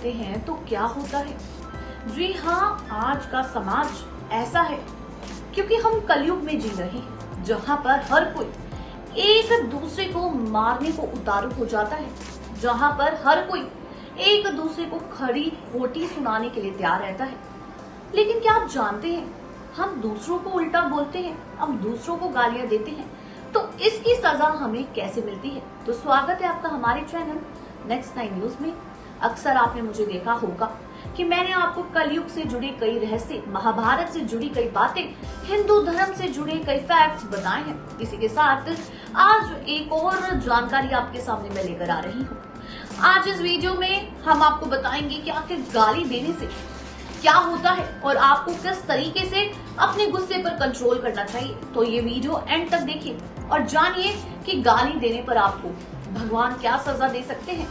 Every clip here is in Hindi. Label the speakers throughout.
Speaker 1: देते हैं तो क्या होता है? जी हाँ, आज का समाज ऐसा है क्योंकि हम कलयुग में जी रहे हैं जहाँ पर हर कोई एक दूसरे को मारने को उतारू हो जाता है, जहाँ पर हर कोई एक दूसरे को खड़ी खोटी सुनाने के लिए तैयार रहता है। लेकिन क्या आप जानते हैं, हम दूसरों को उल्टा बोलते हैं, हम दूसरों को गालियां देते हैं, तो इसकी सजा हमें कैसे मिलती है? तो स्वागत है आपका हमारे चैनल नेक्स्ट 9 न्यूज में। अक्सर आपने मुझे देखा होगा कि मैंने आपको कलयुग से जुड़े कई रहस्य, महाभारत से जुड़ी कई बातें, हिंदू धर्म से जुड़े कई फैक्ट्स बताए हैं। इसी के साथ आज एक और जानकारी आपके सामने मैं लेकर आ रही हूँ। आज इस वीडियो में हम आपको बताएंगे कि आखिर गाली देने से क्या होता है और आपको किस तरीके से अपने गुस्से पर कंट्रोल करना चाहिए। तो ये वीडियो एंड तक देखिए और जानिए कि गाली देने पर आपको भगवान क्या सजा दे सकते हैं।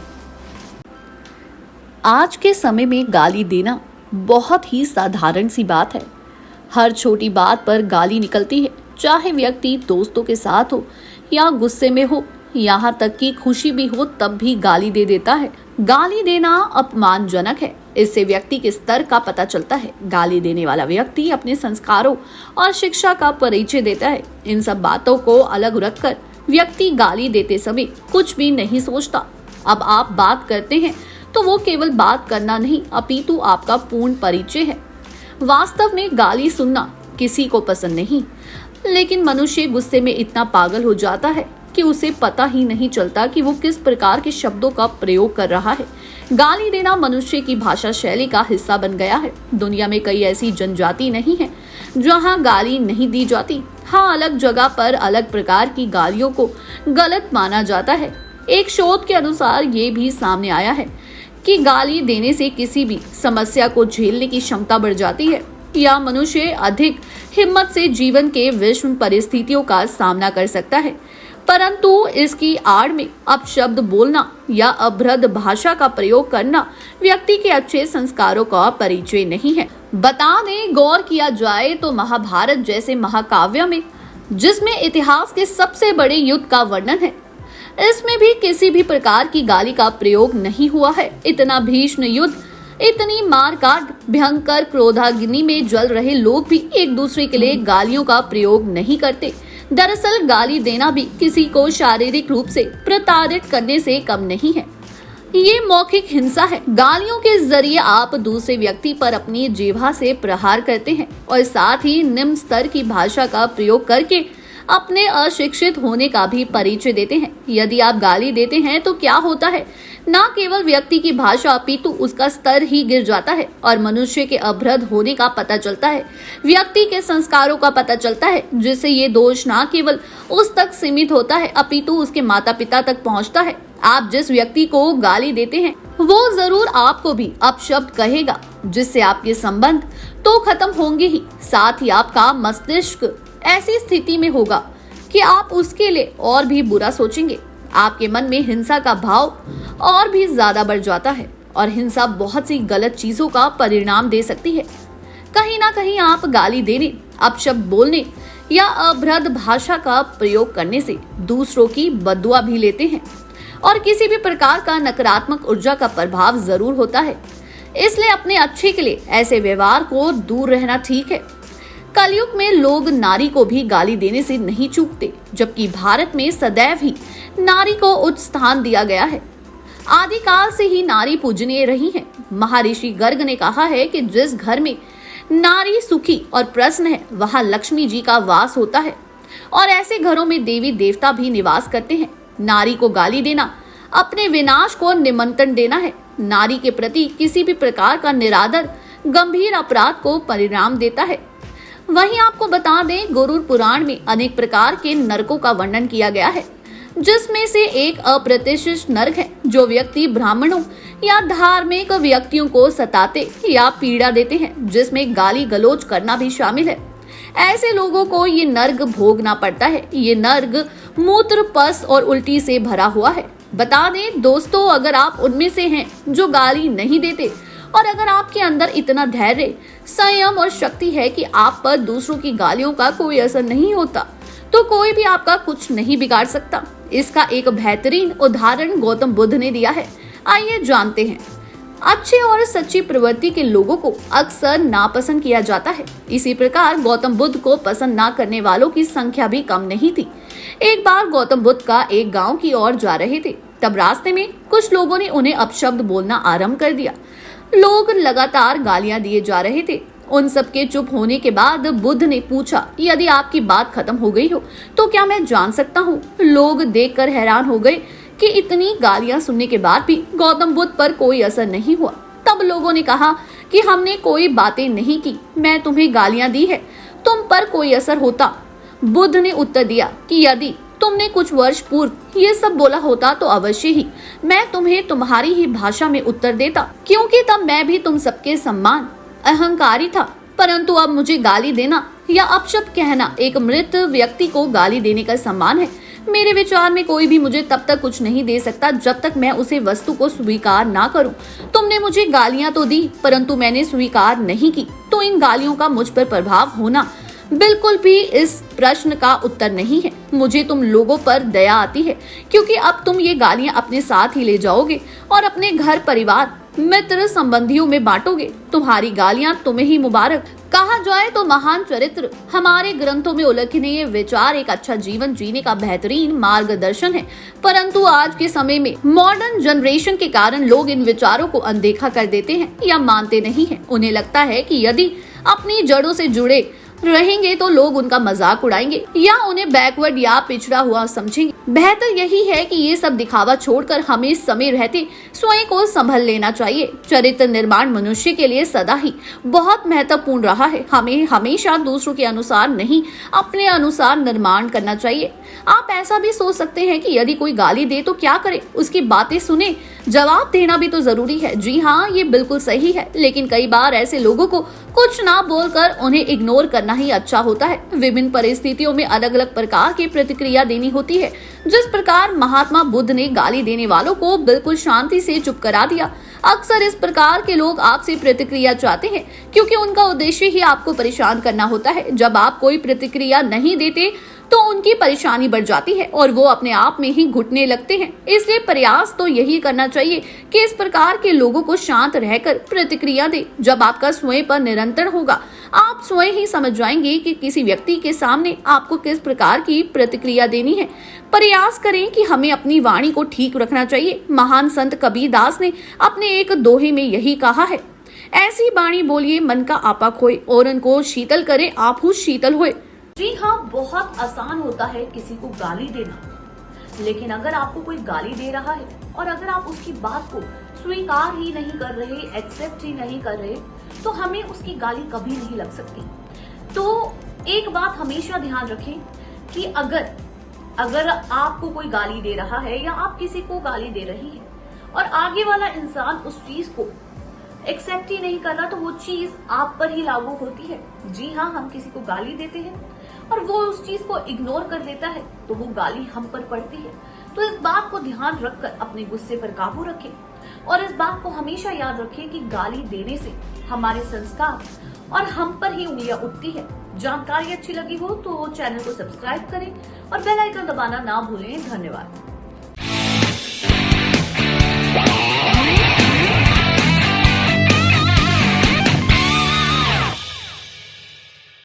Speaker 2: आज के समय में गाली देना बहुत ही साधारण सी बात है। हर छोटी बात पर गाली निकलती है, चाहे व्यक्ति दोस्तों के साथ हो या गुस्से में हो, यहाँ तक कि खुशी भी हो तब भी गाली दे देता है। गाली देना अपमानजनक है, इससे व्यक्ति के स्तर का पता चलता है। गाली देने वाला व्यक्ति अपने संस्कारों और शिक्षा का परिचय देता है। इन सब बातों को अलग रखकर व्यक्ति गाली देते समय कुछ भी नहीं सोचता। अब आप बात करते हैं तो वो केवल बात करना नहीं, अपितु आपका पूर्ण परिचय है। वास्तव में गाली सुनना किसी को पसंद नहीं, लेकिन मनुष्य गुस्से में इतना पागल हो जाता है कि उसे पता ही नहीं चलता कि वो किस प्रकार के शब्दों का प्रयोग कर रहा है। गाली देना मनुष्य की भाषा शैली का हिस्सा बन गया है। दुनिया में कई ऐसी जनजाति नहीं है जहाँ गाली नहीं दी जाती। हाँ, अलग जगह पर अलग प्रकार की गालियों को गलत माना जाता है। एक शोध के अनुसार ये भी सामने आया है कि गाली देने से किसी भी समस्या को झेलने की क्षमता बढ़ जाती है या मनुष्य अधिक हिम्मत से जीवन के विषम परिस्थितियों का सामना कर सकता है। परंतु इसकी आड़ में अपशब्द बोलना या अभद्र भाषा का प्रयोग करना व्यक्ति के अच्छे संस्कारों का परिचय नहीं है। बता दें, गौर किया जाए तो महाभारत जैसे महाकाव्य में, जिसमें इतिहास के सबसे बड़े युद्ध का वर्णन है, इसमें भी किसी भी प्रकार की गाली का प्रयोग नहीं हुआ है। इतना भीषण युद्ध, इतनी मारकाट, भयंकर क्रोधाग्नि में जल रहे लोग भी एक दूसरे के लिए गालियों का प्रयोग नहीं करते। दरअसल गाली देना भी किसी को शारीरिक रूप से प्रताड़ित करने से कम नहीं है। ये मौखिक हिंसा है। गालियों के जरिए आप दूसरे व्यक्ति पर अपनी जिह्वा से प्रहार करते हैं और साथ ही निम्न स्तर की भाषा का प्रयोग करके अपने अशिक्षित होने का भी परिचय देते हैं। यदि आप गाली देते हैं तो क्या होता है, न केवल व्यक्ति की भाषा अपितु उसका स्तर ही गिर जाता है और मनुष्य के अभद्र होने का पता चलता है, व्यक्ति के संस्कारों का पता चलता है, जिससे ये दोष न केवल उस तक सीमित होता है अपितु उसके माता पिता तक पहुंचता है। आप जिस व्यक्ति को गाली देते हैं वो जरूर आपको भी अपशब्द कहेगा, जिससे आपके संबंध तो खत्म होंगे ही, साथ ही आपका मस्तिष्क ऐसी स्थिति में होगा कि आप उसके लिए और भी बुरा सोचेंगे। आपके मन में हिंसा का भाव और भी ज्यादा बढ़ जाता है और हिंसा बहुत सी गलत चीजों का परिणाम दे सकती है। कहीं ना कहीं आप गाली देने, अपशब्द बोलने या अभद्र भाषा का प्रयोग करने से दूसरों की बद्दुआ भी लेते हैं और किसी भी प्रकार का नकारात्मक ऊर्जा का प्रभाव जरूर होता है। इसलिए अपने अच्छे के लिए ऐसे व्यवहार को दूर रहना ठीक है। कलयुग में लोग नारी को भी गाली देने से नहीं चूकते, जबकि भारत में सदैव ही नारी को उच्च स्थान दिया गया है। आदिकाल से ही नारी पूजनीय रही है। महर्षि गर्ग ने कहा है कि जिस घर में नारी सुखी और प्रसन्न है, वहां लक्ष्मी जी का वास होता है और ऐसे घरों में देवी देवता भी निवास करते हैं। नारी को गाली देना अपने विनाश को निमंत्रण देना है। नारी के प्रति किसी भी प्रकार का निरादर गंभीर अपराध को परिणाम देता है। वहीं आपको बता दें, गरुड़ पुराण में अनेक प्रकार के नरकों का वर्णन किया गया है, जिसमें से एक अप्रतिष्ठित नरक है जो व्यक्ति ब्राह्मणों या धार्मिक व्यक्तियों को सताते या पीड़ा देते हैं, जिसमें गाली गलौज करना भी शामिल है। ऐसे लोगों को ये नर्क भोगना पड़ता है। ये नर्क मूत्र, पस और उल्टी से भरा हुआ है। बता दें दोस्तों, अगर आप उनमें से हैं जो गाली नहीं देते और अगर आपके अंदर इतना धैर्य, संयम और शक्ति है कि आप पर दूसरों की गालियों का कोई असर नहीं होता, तो कोई भी आपका कुछ नहीं बिगाड़ सकता। इसका एक बेहतरीन उदाहरण गौतम बुद्ध ने दिया है। आइए जानते हैं। अच्छे और सच्ची प्रवृत्ति के लोगों को अक्सर नापसंद किया जाता है। इसी प्रकार गौतम बुद्ध को पसंद न करने वालों की संख्या भी कम नहीं थी। एक बार गौतम बुद्ध का एक गांव की ओर जा रहे थे, तब रास्ते में कुछ लोगों ने उन्हें अपशब्द बोलना आरंभ कर दिया। लोग लगातार गालियां दिए जा रहे थे। उन सबके चुप होने के बाद बुद्ध ने पूछा, यदि आपकी बात खत्म हो गई हो तो क्या मैं जान सकता हूँ? लोग देखकर हैरान हो गए कि इतनी गालियां सुनने के बाद भी गौतम बुद्ध पर कोई असर नहीं हुआ। तब लोगों ने कहा कि हमने कोई बातें नहीं की, मैं तुम्हें गालियां दी है, तुम पर कोई असर होता। बुद्ध ने उत्तर दिया कि यदि तुमने कुछ वर्ष पूर्व ये सब बोला होता तो अवश्य ही मैं तुम्हें तुम्हारी ही भाषा में उत्तर देता, क्योंकि तब मैं भी तुम सबके सम्मान अहंकारी था। परंतु अब मुझे गाली देना या अपशब्द कहना एक मृत व्यक्ति को गाली देने का सम्मान है। मेरे विचार में कोई भी मुझे तब तक कुछ नहीं दे सकता जब तक मैं उसे वस्तु को स्वीकार ना करूं। तुमने मुझे गालियां तो दी परंतु मैंने स्वीकार नहीं की, तो इन गालियों का मुझ पर प्रभाव होना बिल्कुल भी इस प्रश्न का उत्तर नहीं है। मुझे तुम लोगों पर दया आती है, क्योंकि अब तुम ये गालियां अपने साथ ही ले जाओगे और अपने घर परिवार मित्र संबंधियों में बांटोगे। तुम्हारी गालियां तुम्हें ही मुबारक। कहा जाए तो महान चरित्र हमारे ग्रंथों में उल्लेखनीय विचार एक अच्छा जीवन जीने का बेहतरीन मार्गदर्शन है, परंतु आज के समय में मॉडर्न जनरेशन के कारण लोग इन विचारों को अनदेखा कर देते हैं या मानते नहीं हैं। उन्हें लगता है कि यदि अपनी जड़ों से जुड़े रहेंगे तो लोग उनका मजाक उड़ाएंगे या उन्हें बैकवर्ड या पिछड़ा हुआ समझेंगे। बेहतर यही है कि ये सब दिखावा छोड़कर हमें समय रहते स्वयं को संभल लेना चाहिए। चरित्र निर्माण मनुष्य के लिए सदा ही बहुत महत्वपूर्ण रहा है। हमें हमेशा दूसरों के अनुसार नहीं, अपने अनुसार निर्माण करना चाहिए। आप ऐसा भी सोच सकते हैं कि यदि कोई गाली दे तो क्या करें, उसकी बातें सुने, जवाब देना भी तो जरूरी है। जी हाँ, ये बिल्कुल सही है, लेकिन कई बार ऐसे लोगों को कुछ ना बोलकर उन्हें इग्नोर करना ही अच्छा होता है। विभिन्न परिस्थितियों में अलग अलग प्रकार की प्रतिक्रिया देनी होती है। जिस प्रकार महात्मा बुद्ध ने गाली देने वालों को बिल्कुल शांति से चुप करा दिया। अक्सर इस प्रकार के लोग आपसे प्रतिक्रिया चाहते हैं, क्योंकि उनका उद्देश्य ही आपको परेशान करना होता है। जब आप कोई प्रतिक्रिया नहीं देते तो उनकी परेशानी बढ़ जाती है और वो अपने आप में ही घुटने लगते हैं। इसलिए प्रयास तो यही करना चाहिए कि इस प्रकार के लोगों को शांत रहकर प्रतिक्रिया दे। जब आपका स्वयं पर निरंतर होगा, आप स्वयं ही समझ जाएंगे कि किसी व्यक्ति के सामने आपको किस प्रकार की प्रतिक्रिया देनी है। प्रयास करें कि हमें अपनी वाणी को ठीक रखना चाहिए। महान संत कबीर दास ने अपने एक दोहे में यही कहा है, ऐसी वाणी बोलिए मन का आपा खोए और उनको शीतल करे आपहु शीतल होए।
Speaker 1: जी हाँ, बहुत आसान होता है किसी को गाली देना, लेकिन अगर आपको कोई गाली दे रहा है और अगर आप उसकी बात को स्वीकार ही नहीं कर रहे, एक्सेप्ट ही नहीं कर रहे, तो हमें उसकी गाली कभी नहीं लग सकती। तो एक बात हमेशा ध्यान रखें कि अगर आपको कोई गाली दे रहा है या आप किसी को गाली दे रही है और आगे वाला इंसान उस चीज को एक्सेप्ट ही नहीं कर रहा, तो वो चीज आप पर ही लागू होती है। जी हाँ, हम किसी को गाली देते हैं और वो उस चीज को इग्नोर कर देता है, तो वो गाली हम पर पड़ती है। तो इस बात को ध्यान रखकर अपने गुस्से पर काबू रखें और इस बात को हमेशा याद रखें कि गाली देने से हमारे संस्कार और हम पर ही उंगलियां उठती है। जानकारी अच्छी लगी हो तो चैनल को सब्सक्राइब करें और बेल आइकन दबाना ना भूलें। धन्यवाद।